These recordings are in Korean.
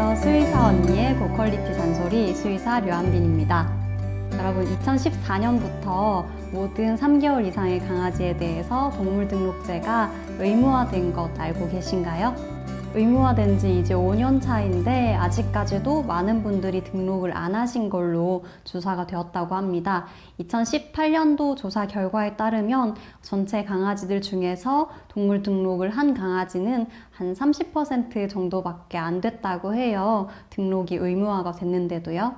안녕하세요. 수의사 언니의 고퀄리티 잔소리 수의사 류한빈입니다. 여러분 2014년부터 모든 3개월 이상의 강아지에 대해서 동물등록제가 의무화된 것 알고 계신가요? 의무화된 지 이제 5년 차인데 아직까지도 많은 분들이 등록을 안 하신 걸로 조사가 되었다고 합니다. 2018년도 조사 결과에 따르면 전체 강아지들 중에서 동물 등록을 한 강아지는 한 30% 정도밖에 안 됐다고 해요. 등록이 의무화가 됐는데도요.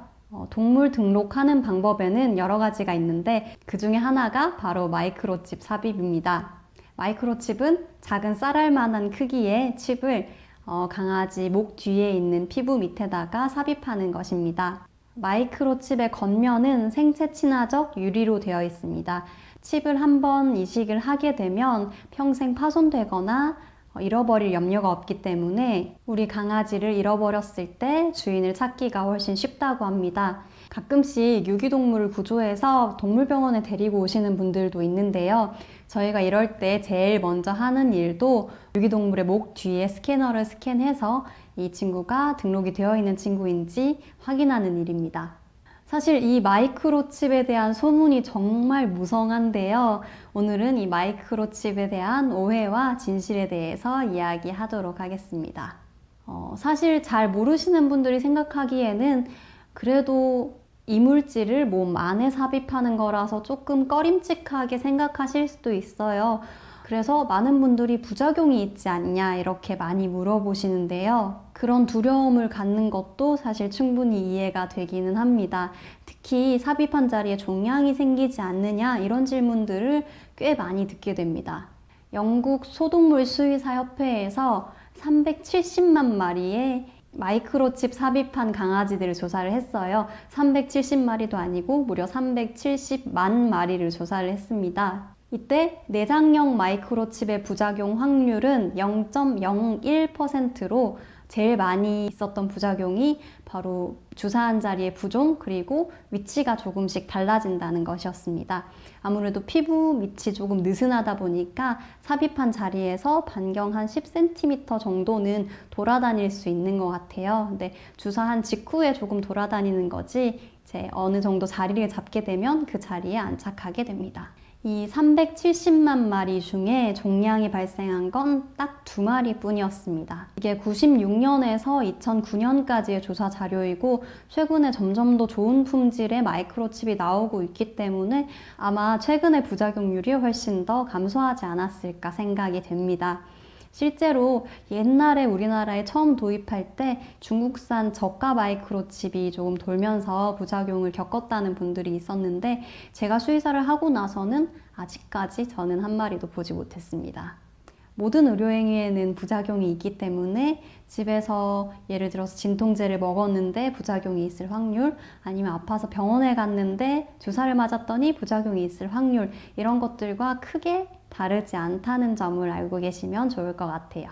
동물 등록하는 방법에는 여러 가지가 있는데 그 중에 하나가 바로 마이크로칩 삽입입니다. 마이크로칩은 작은 쌀알만한 크기의 칩을 강아지 목 뒤에 있는 피부 밑에다가 삽입하는 것입니다. 마이크로칩의 겉면은 생체 친화적 유리로 되어 있습니다. 칩을 한번 이식을 하게 되면 평생 파손되거나 잃어버릴 염려가 없기 때문에 우리 강아지를 잃어버렸을 때 주인을 찾기가 훨씬 쉽다고 합니다. 가끔씩 유기동물을 구조해서 동물병원에 데리고 오시는 분들도 있는데요. 저희가 이럴 때 제일 먼저 하는 일도 유기동물의 목 뒤에 스캐너를 스캔해서 이 친구가 등록이 되어 있는 친구인지 확인하는 일입니다. 사실 이 마이크로칩에 대한 소문이 정말 무성한데요. 오늘은 이 마이크로칩에 대한 오해와 진실에 대해서 이야기하도록 하겠습니다. 사실 잘 모르시는 분들이 생각하기에는 그래도 이물질을 몸 안에 삽입하는 거라서 조금 꺼림칙하게 생각하실 수도 있어요. 그래서 많은 분들이 부작용이 있지 않냐 이렇게 많이 물어보시는데요. 그런 두려움을 갖는 것도 사실 충분히 이해가 되기는 합니다. 특히 삽입한 자리에 종양이 생기지 않느냐 이런 질문들을 꽤 많이 듣게 됩니다. 영국 소동물 수의사 협회에서 370만 마리의 마이크로칩 삽입한 강아지들을 조사를 했어요. 370마리도 아니고 무려 370만 마리를 조사를 했습니다. 이때 내장형 마이크로칩의 부작용 확률은 0.01%로 제일 많이 있었던 부작용이 바로 주사한 자리의 부종 그리고 위치가 조금씩 달라진다는 것이었습니다. 아무래도 피부 밑이 조금 느슨하다 보니까 삽입한 자리에서 반경 한 10cm 정도는 돌아다닐 수 있는 것 같아요. 근데 주사한 직후에 조금 돌아다니는 거지 이제 어느 정도 자리를 잡게 되면 그 자리에 안착하게 됩니다. 이 370만 마리 중에 종양이 발생한 건 딱 2마리 뿐이었습니다. 이게 96년에서 2009년까지의 조사 자료이고 최근에 점점 더 좋은 품질의 마이크로칩이 나오고 있기 때문에 아마 최근의 부작용률이 훨씬 더 감소하지 않았을까 생각이 됩니다. 실제로 옛날에 우리나라에 처음 도입할 때 중국산 저가 마이크로칩이 조금 돌면서 부작용을 겪었다는 분들이 있었는데 제가 수의사를 하고 나서는 아직까지 저는 한 마리도 보지 못했습니다. 모든 의료행위에는 부작용이 있기 때문에 집에서 예를 들어서 진통제를 먹었는데 부작용이 있을 확률, 아니면 아파서 병원에 갔는데 주사를 맞았더니 부작용이 있을 확률, 이런 것들과 크게 다르지 않다는 점을 알고 계시면 좋을 것 같아요.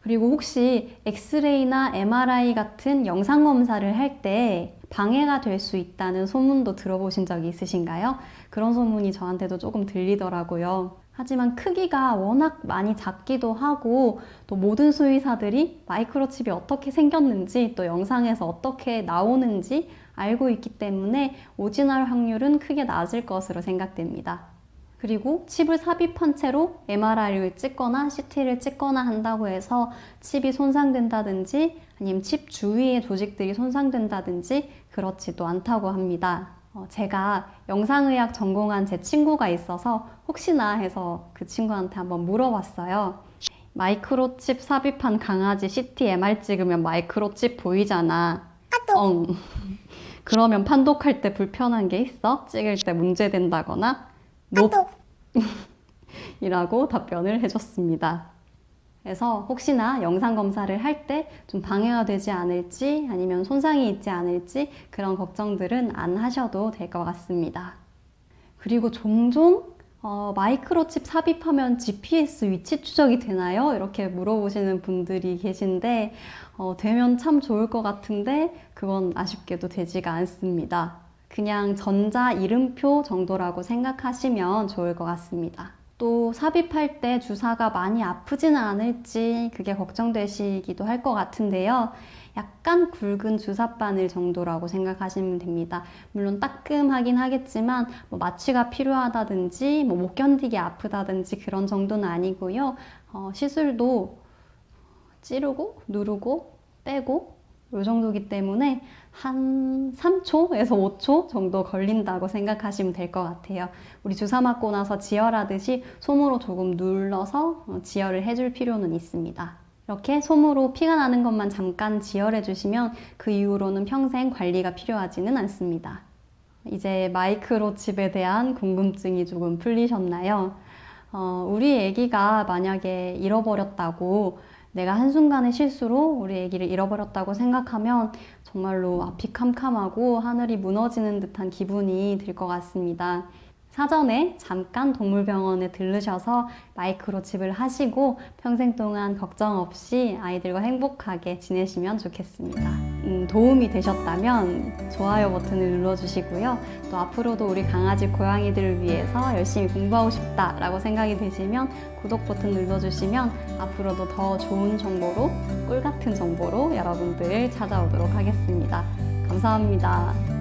그리고 혹시 엑스레이나 MRI 같은 영상검사를 할 때 방해가 될 수 있다는 소문도 들어보신 적이 있으신가요? 그런 소문이 저한테도 조금 들리더라고요. 하지만 크기가 워낙 많이 작기도 하고 또 모든 수의사들이 마이크로칩이 어떻게 생겼는지 또 영상에서 어떻게 나오는지 알고 있기 때문에 오진할 확률은 크게 낮을 것으로 생각됩니다. 그리고 칩을 삽입한 채로 MRI를 찍거나 CT를 찍거나 한다고 해서 칩이 손상된다든지 아니면 칩 주위의 조직들이 손상된다든지 그렇지도 않다고 합니다. 제가 영상의학 전공한 제 친구가 있어서 혹시나 해서 그 친구한테 한번 물어봤어요. 마이크로칩 삽입한 강아지 CT, MR 찍으면 마이크로칩 보이잖아. 그러면 판독할 때 불편한 게 있어? 찍을 때 문제된다거나? 이라고 답변을 해줬습니다. 그래서 혹시나 영상검사를 할 때 좀 방해가 되지 않을지 아니면 손상이 있지 않을지 그런 걱정들은 안 하셔도 될 것 같습니다. 그리고 종종 마이크로칩 삽입하면 GPS 위치 추적이 되나요? 이렇게 물어보시는 분들이 계신데 되면 참 좋을 것 같은데 그건 아쉽게도 되지가 않습니다. 그냥 전자 이름표 정도라고 생각하시면 좋을 것 같습니다. 또 삽입할 때 주사가 많이 아프지는 않을지 그게 걱정되시기도 할 것 같은데요. 약간 굵은 주사바늘 정도라고 생각하시면 됩니다. 물론 따끔하긴 하겠지만 뭐 마취가 필요하다든지 뭐 못 견디게 아프다든지 그런 정도는 아니고요. 시술도 찌르고 누르고 빼고 이 정도기 때문에 한 3초에서 5초 정도 걸린다고 생각하시면 될 것 같아요. 우리 주사 맞고 나서 지혈하듯이 솜으로 조금 눌러서 지혈을 해줄 필요는 있습니다. 이렇게 솜으로 피가 나는 것만 잠깐 지혈해 주시면 그 이후로는 평생 관리가 필요하지는 않습니다. 이제 마이크로칩에 대한 궁금증이 조금 풀리셨나요? 우리 아기가 만약에 잃어버렸다고, 내가 한순간의 실수로 우리 아기를 잃어버렸다고 생각하면 정말로 앞이 캄캄하고 하늘이 무너지는 듯한 기분이 들 것 같습니다. 사전에 잠깐 동물병원에 들르셔서 마이크로칩을 하시고 평생 동안 걱정 없이 아이들과 행복하게 지내시면 좋겠습니다. 도움이 되셨다면 좋아요 버튼을 눌러주시고요. 또 앞으로도 우리 강아지, 고양이들을 위해서 열심히 공부하고 싶다라고 생각이 드시면 구독 버튼 눌러주시면 앞으로도 더 좋은 정보로, 꿀 같은 정보로 여러분들 찾아오도록 하겠습니다. 감사합니다.